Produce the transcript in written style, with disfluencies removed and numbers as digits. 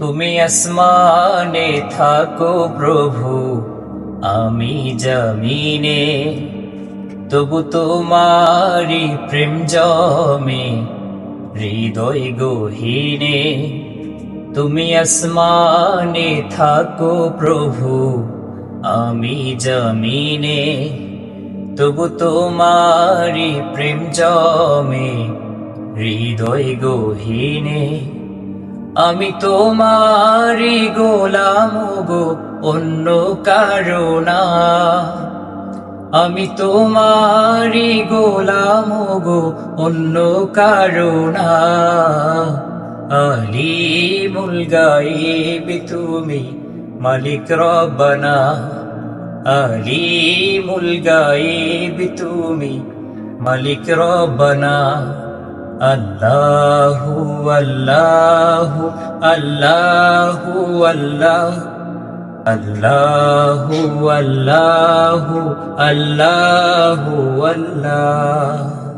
তুমি আসমানে থাকো প্রভু, আমি জমিনে, তবু তোমারি প্রেম জমে হৃদয় গহীনে। তুমি আসমানে থাকো প্রভু, আমি জমিনে, তবু তোমারি প্রেম জমে হৃদয় গহীনে। আমি তোমারি গোলাম গো, অন্য কারো না। আমি তোমারি গোলাম গো, অন্য কারো না। আলিমুল গায়ব তুমি, মালিক রব্বানা। আলিমুল গায়ব তুমি, মালিক রব্বানা। আল্লাহু আল্লাহু আল্লাহু আল্লাহ, আল্লাহু আল্লাহু আল্লাহু আল্লাহ।